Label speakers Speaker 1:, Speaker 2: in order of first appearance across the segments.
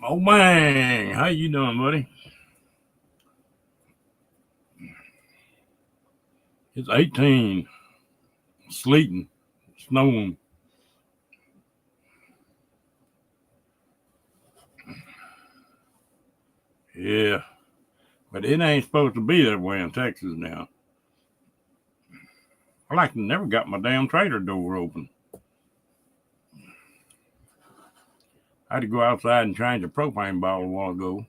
Speaker 1: Oh man, how you doing, buddy? It's 18, sleeting, snowing. Yeah, but it ain't supposed to be that way in Texas now. I like never got my damn trailer door open. I had to go outside and change a propane bottle a while ago.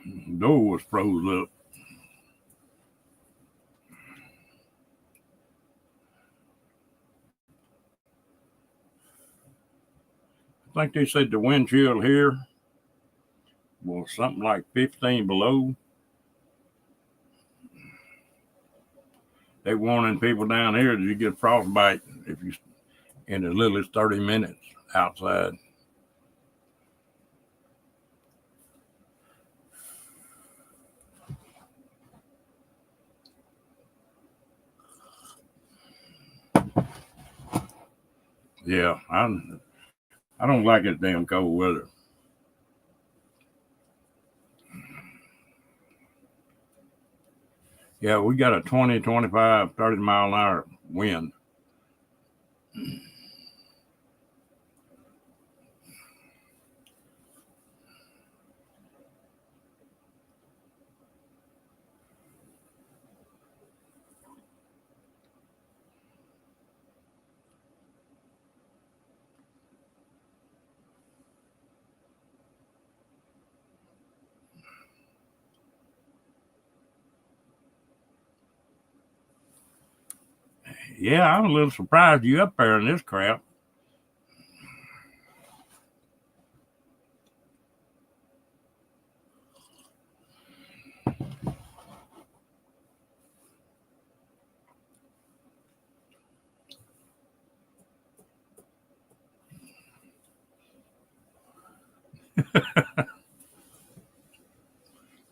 Speaker 1: The door was froze up. I think they said the wind chill here was something like 15 below. They warning people down here that you get frostbite if you in as little as 30 minutes outside. Yeah, I don't like it damn cold weather. Yeah, we got a 20, 25, 30 mile an hour wind. Yeah, I'm a little surprised you up there in this crap.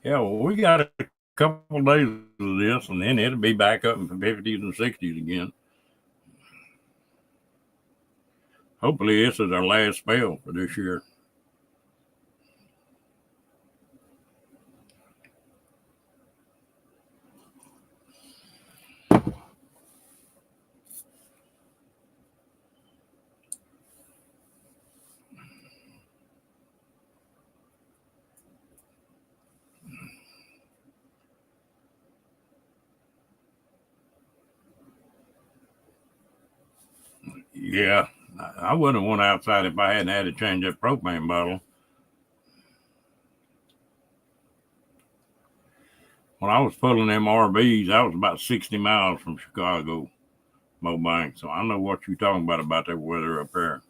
Speaker 1: Yeah, well, we got a couple days of this, and then it'll be back up in the 50s and 60s again. Hopefully, this is our last spell for this year. Yeah, I wouldn't have went outside if I hadn't had to change that propane bottle. When I was pulling them RVs, I was about 60 miles from Chicago, Mobank. So I know what you're talking about that weather up there.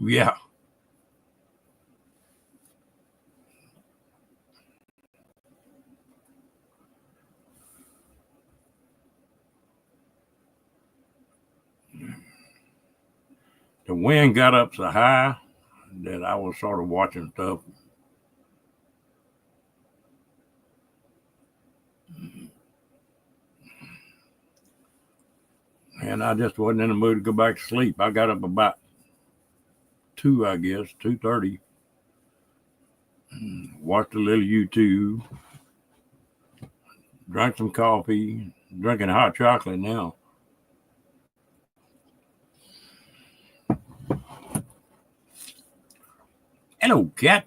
Speaker 1: Yeah. The wind got up so high that I was sort of watching stuff. And I just wasn't in the mood to go back to sleep. I got up about 2, I guess, 2:30. Watched a little YouTube. Drank some coffee. Drinking hot chocolate now. Hello, cat.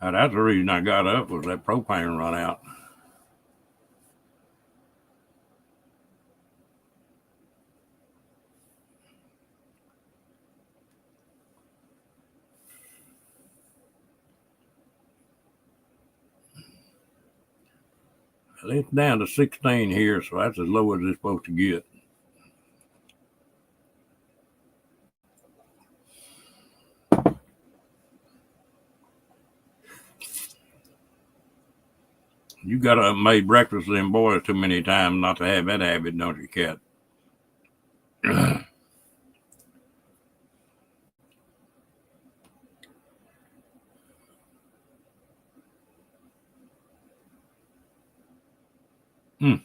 Speaker 1: That's the reason I got up, was that propane run out. It's down to 16 here, so that's as low as it's supposed to get. You got to made breakfast for them boys too many times not to have that habit, don't you, cat? Hmm.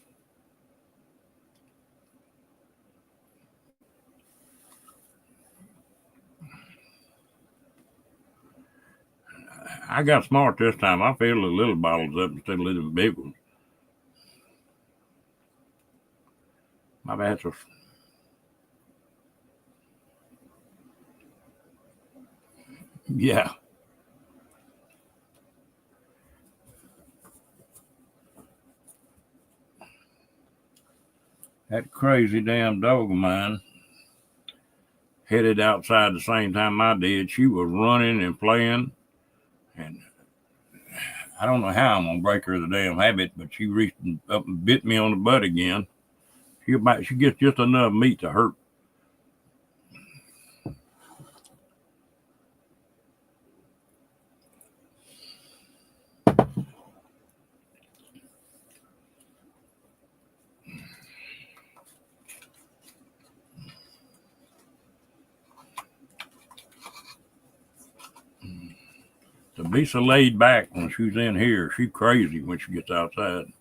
Speaker 1: I got smart this time. I filled the little bottles up instead of little big ones. My bad. Yeah. That crazy damn dog of mine headed outside the same time I did. She was running and playing, and I don't know how I'm gonna break her the damn habit, but she reached up and bit me on the butt again. She gets just enough meat to hurt. To be so laid back when she's in here, she's crazy when she gets outside.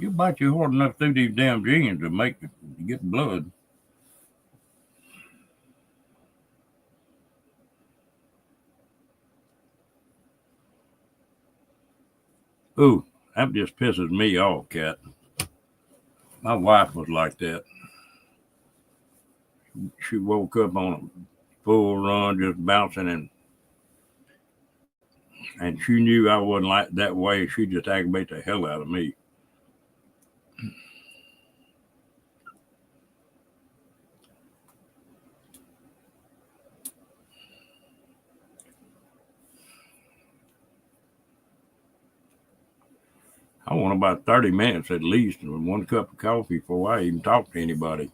Speaker 1: You bite your hard enough through these damn jeans to get blood. Ooh, that just pisses me off, cat. My wife was like that. She woke up on a full run, just bouncing, and she knew I wasn't like that way. She just aggravated the hell out of me. I want about 30 minutes at least with 1 cup of coffee before I even talk to anybody.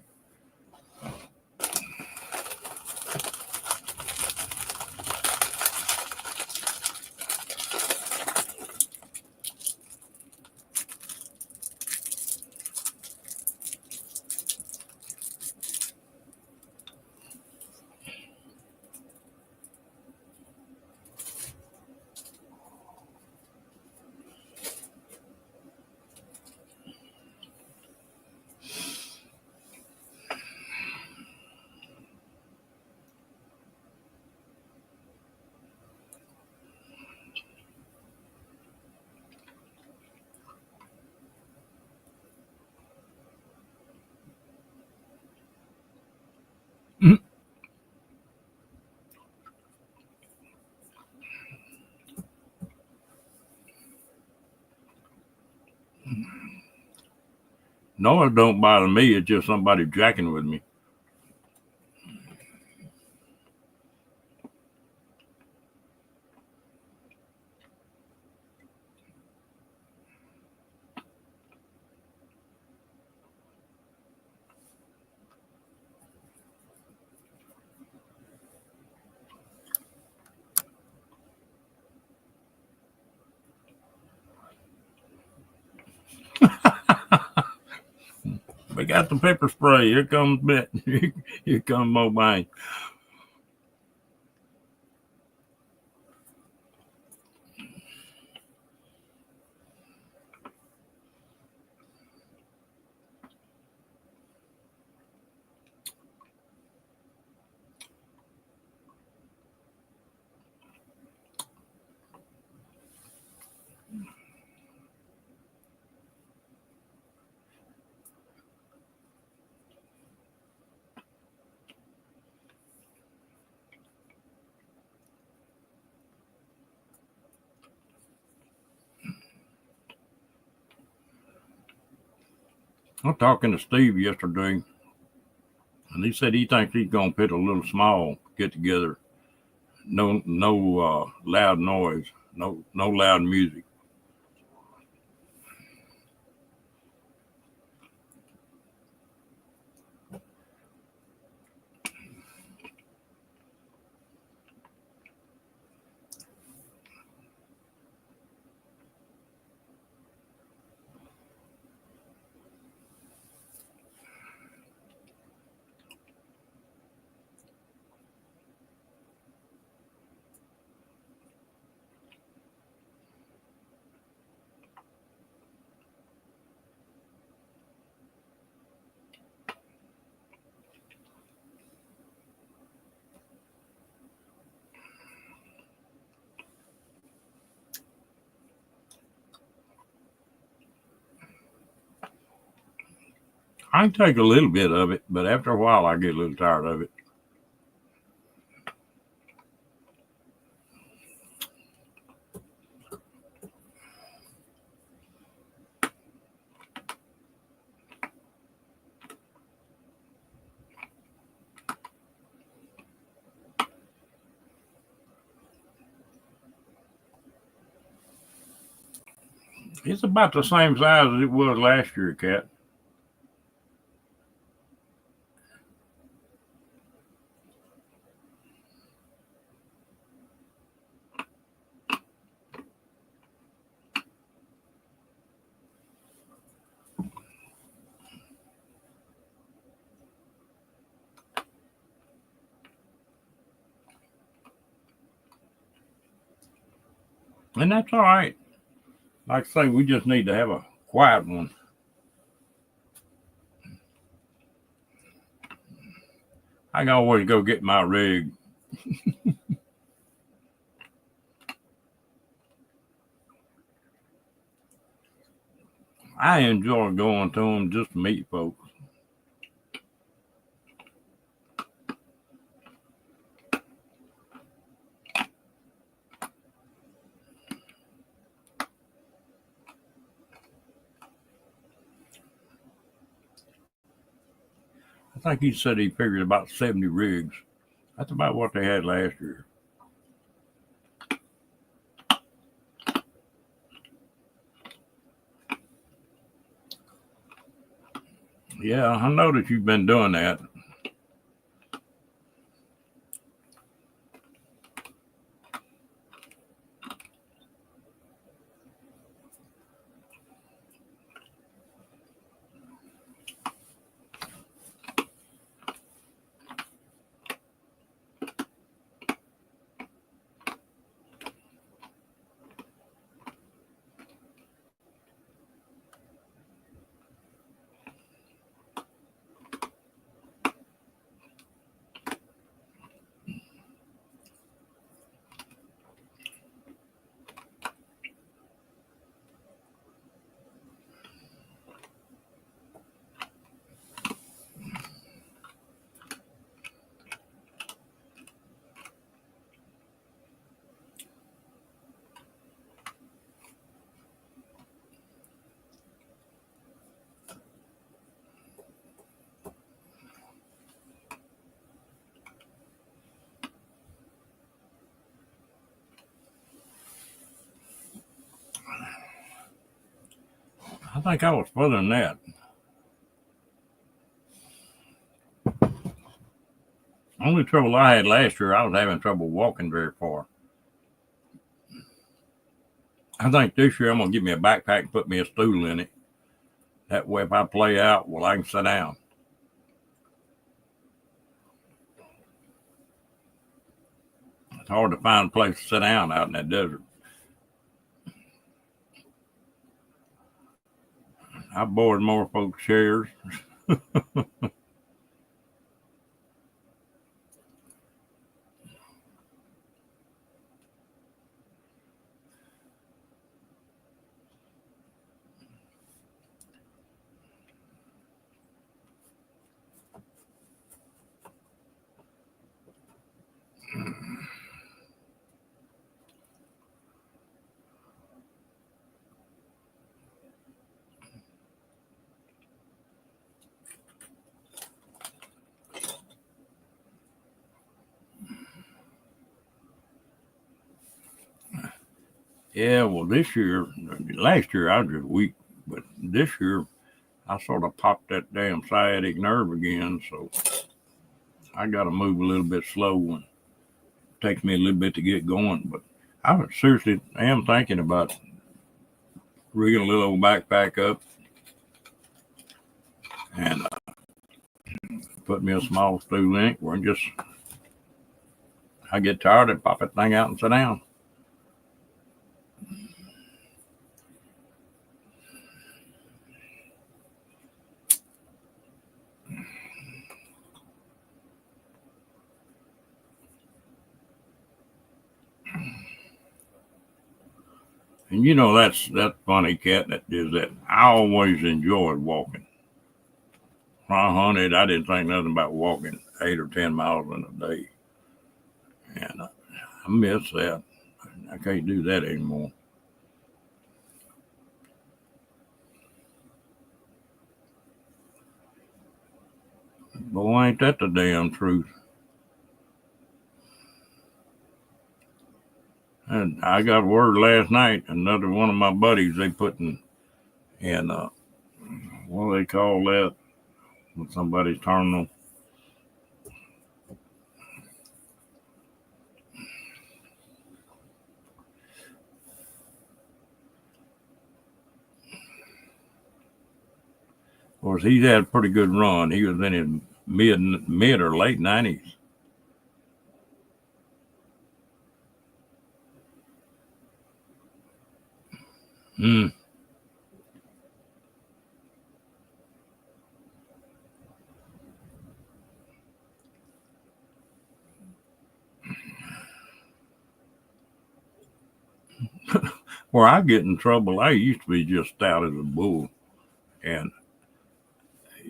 Speaker 1: Noise don't bother me. It's just somebody jacking with me. We got the pepper spray. Here comes Bet. Here comes Mo Bang. I'm talking to Steve yesterday, and he said he thinks he's gonna put a little small get together. No loud noise. No loud music. I can take a little bit of it, but after a while, I get a little tired of it. It's about the same size as it was last year, Cat. And that's all right. Like I say, we just need to have a quiet one. I can always go get my rig. I enjoy going to them just to meet folks. I think he said he figured about 70 rigs. That's about what they had last year. Yeah, I know that you've been doing that. think I was further than that. Only trouble I had last year, I was having trouble walking very far. I think this year I'm going to give me a backpack and put me a stool in it. That way, if I play out, well, I can sit down. It's hard to find a place to sit down out in that desert. I bored more folks' chairs. Yeah, well, last year I was just weak, but this year I sort of popped that damn sciatic nerve again, so I got to move a little bit slow, and it takes me a little bit to get going. But I seriously am thinking about rigging a little old backpack up and put me a small stool in it where I get tired and pop that thing out and sit down. And that's funny, Cat, that is that I always enjoyed walking. When I hunted, I didn't think nothing about walking 8 or 10 miles in a day. And I miss that. I can't do that anymore. Boy, ain't that the damn truth. And I got word last night, another one of my buddies, they put in what do they call that? When somebody's terminal. Of course, he's had a pretty good run. He was in his mid or late 90s. Hmm. Where I get in trouble, I used to be just stout as a bull. And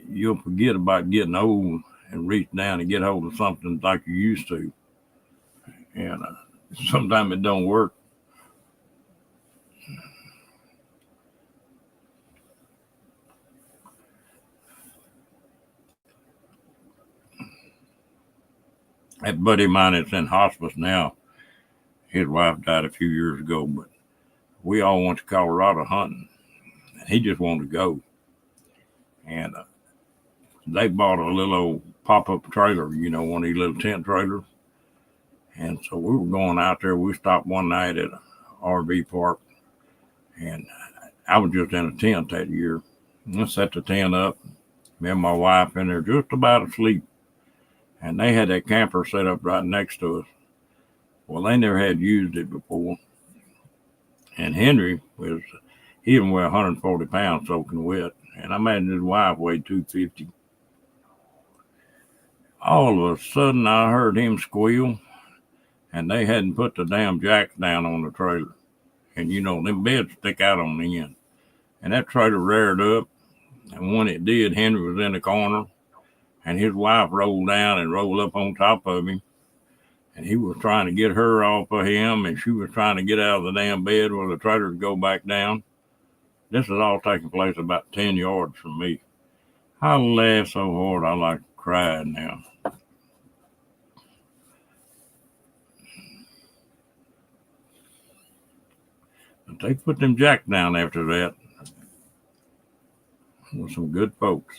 Speaker 1: you'll forget about getting old and reach down and get hold of something like you used to. And sometimes it don't work. That buddy of mine that's in hospice now, his wife died a few years ago, but we all went to Colorado hunting, and he just wanted to go. And they bought a little old pop-up trailer, one of these little tent trailers. And so we were going out there. We stopped one night at an RV park, and I was just in a tent that year. I set the tent up, me and my wife in there just about asleep. And they had that camper set up right next to us. Well, they never had used it before. And Henry he even weighed 140 pounds soaking wet. And I imagine his wife weighed 250. All of a sudden, I heard him squeal, and they hadn't put the damn jacks down on the trailer. And them beds stick out on the end. And that trailer reared up. And when it did, Henry was in the corner, and his wife rolled down and rolled up on top of him. And he was trying to get her off of him, and she was trying to get out of the damn bed where the trailer would go back down. This is all taking place about 10 yards from me. I laughed so hard I like cried now. But they put them jacks down after that. with some good folks.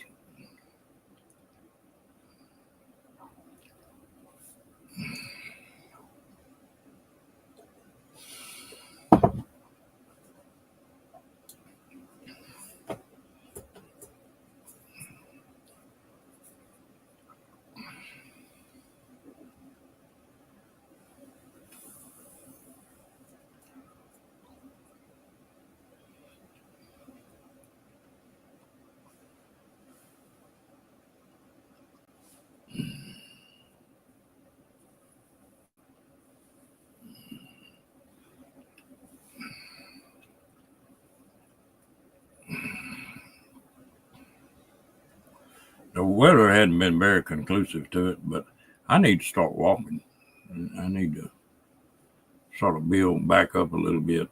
Speaker 1: The weather hadn't been very conclusive to it, but I need to start walking. I need to sort of build back up a little bit.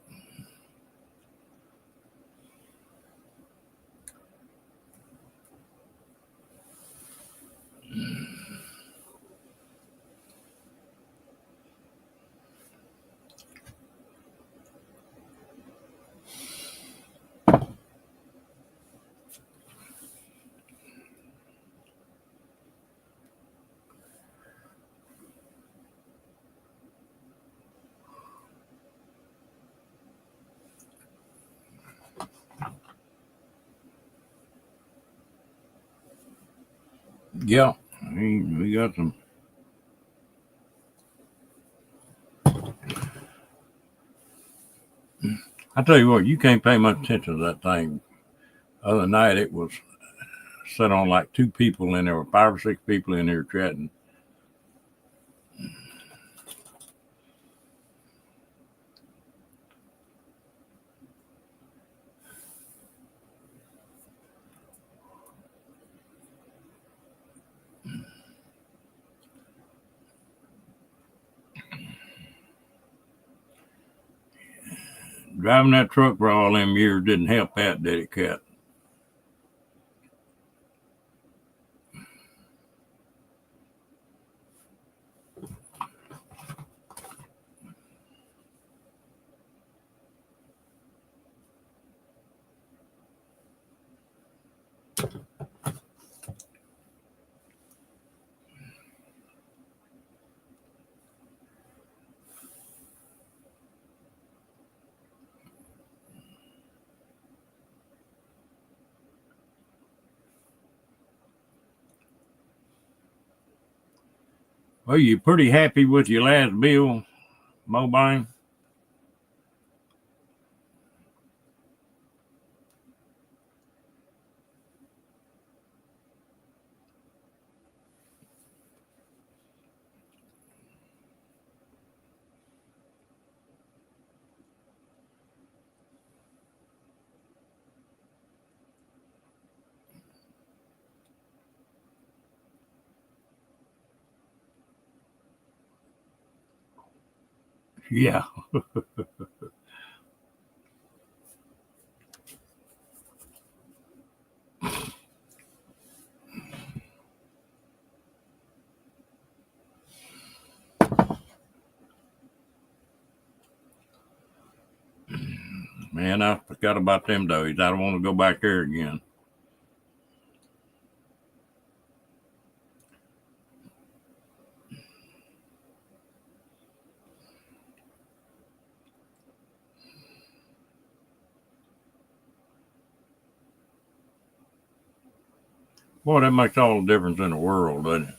Speaker 1: Yeah, we got some. I tell you what, you can't pay much attention to that thing. Other night, it was set on like two people, and there were 5 or 6 people in there chatting. Driving that truck for all them years didn't help that, did it, Cat? Well, you pretty happy with your last bill, Mobine? Yeah. Man, I forgot about them days. I don't want to go back there again. Boy, that makes all the difference in the world, doesn't it?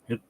Speaker 1: It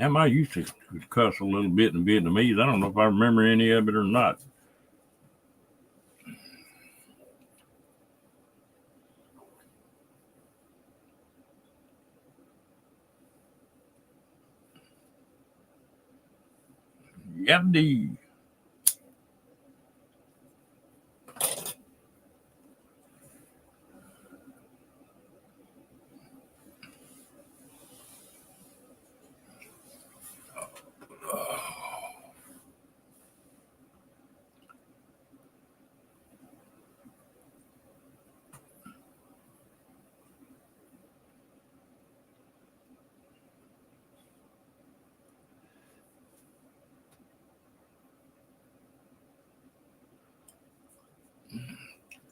Speaker 1: Damn, I used to cuss a little bit in Vietnamese. I don't know if I remember any of it or not. Yabdi.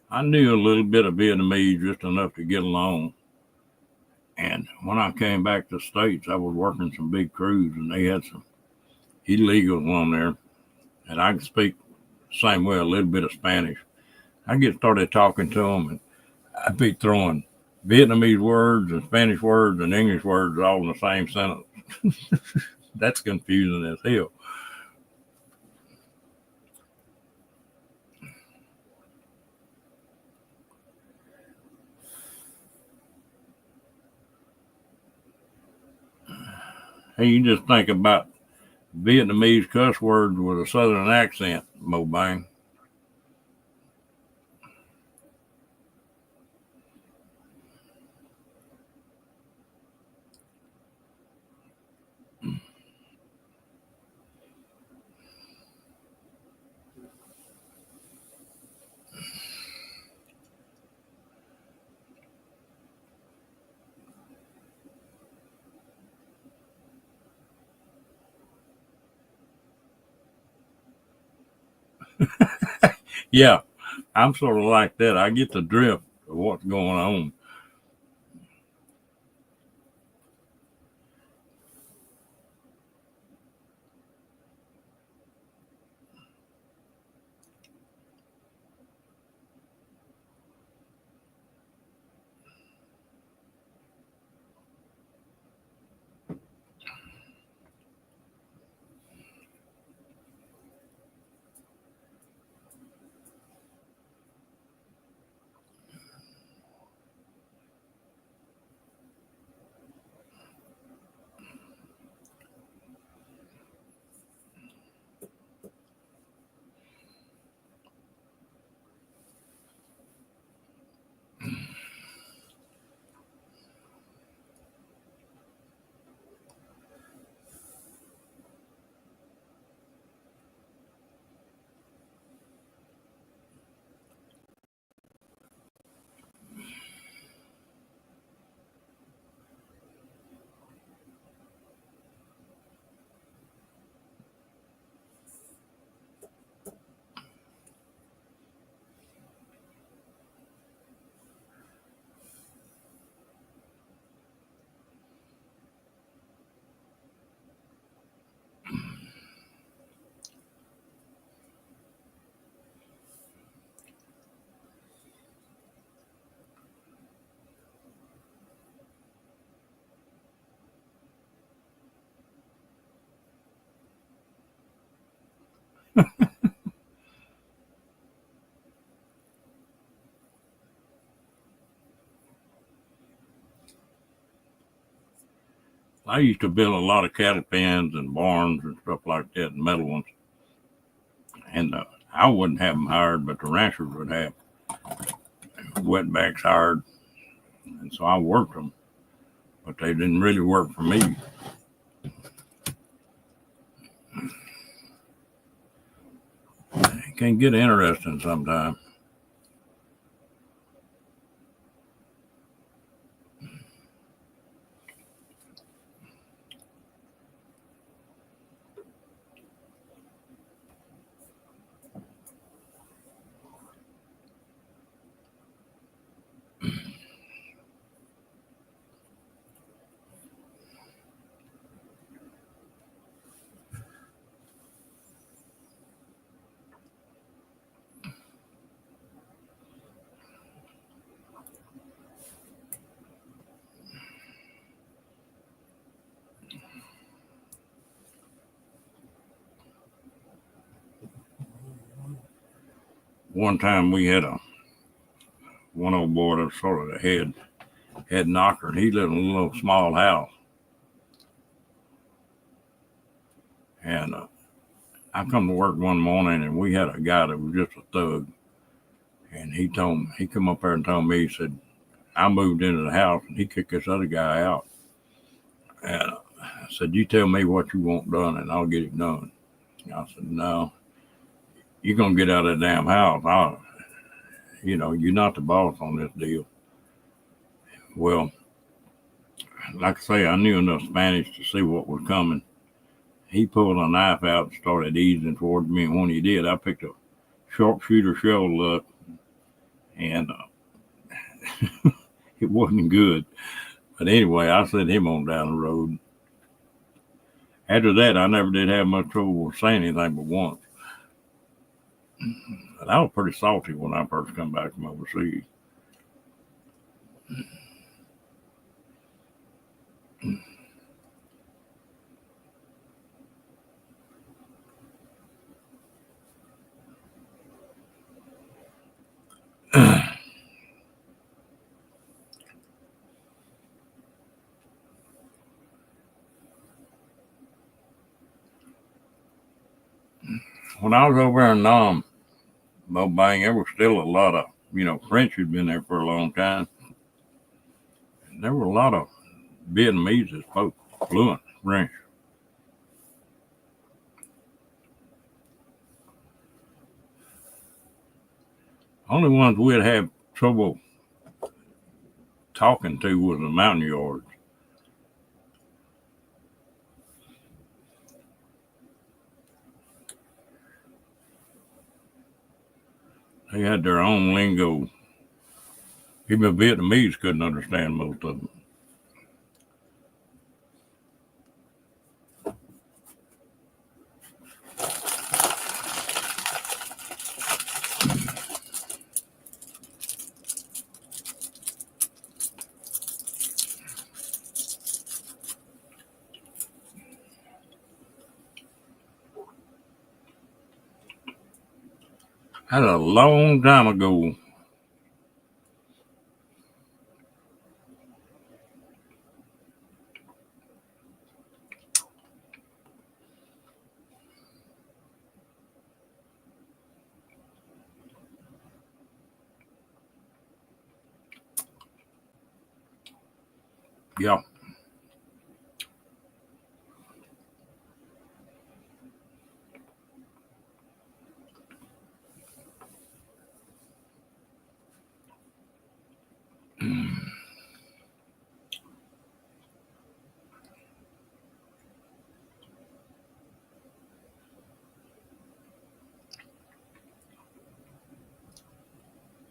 Speaker 1: I knew a little bit of Vietnamese, just enough to get along. And when I came back to the States, I was working some big crews, and they had some illegals on there, and I could speak the same way a little bit of Spanish. I get started talking to them, and I'd be throwing Vietnamese words and Spanish words and English words all in the same sentence. That's confusing as hell. Hey, you just think about Vietnamese cuss words with a southern accent, Mo Bang. Yeah, I'm sort of like that. I get the drift of what's going on. I used to build a lot of cattle pens and barns and stuff like that, metal ones. And I wouldn't have them hired, but the ranchers would have wetbacks hired. And so I worked them, but they didn't really work for me. It can get interesting sometimes. one time we had one old boy that was sort of the head knocker, and he lived in a little small house. And I come to work one morning, and we had a guy that was just a thug. And he come up there and told me, he said, I moved into the house, and he kicked this other guy out. And I said, you tell me what you want done, and I'll get it done. And I said, no, you're going to get out of that damn house. You're not the boss on this deal. Well, like I say, I knew enough Spanish to see what was coming. He pulled a knife out and started easing towards me. And when he did, I picked a sharpshooter shell up, and it wasn't good. But anyway, I sent him on down the road. After that, I never did have much trouble saying anything but once. But I was pretty salty when I first come back from overseas. When I was over in Mobang, there was still a lot of, French had been there for a long time. And there were a lot of Vietnamese that spoke fluent French. Only ones we'd have trouble talking to was the Montagnards. They had their own lingo. Even Vietnamese couldn't understand most of them. That's a long time ago. Yeah.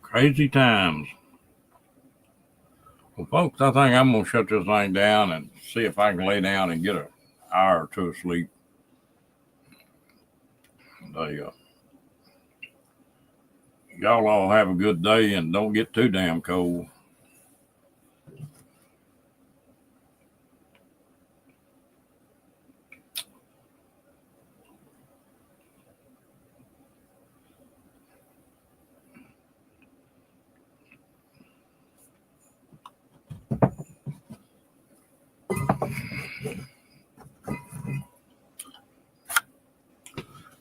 Speaker 1: Crazy times. Well, folks, I think I'm going to shut this thing down and see if I can lay down and get an hour or two of sleep. Y'all all have a good day and don't get too damn cold.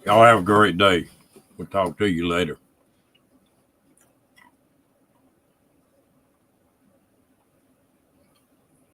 Speaker 1: Y'all have a great day. We'll talk to you later.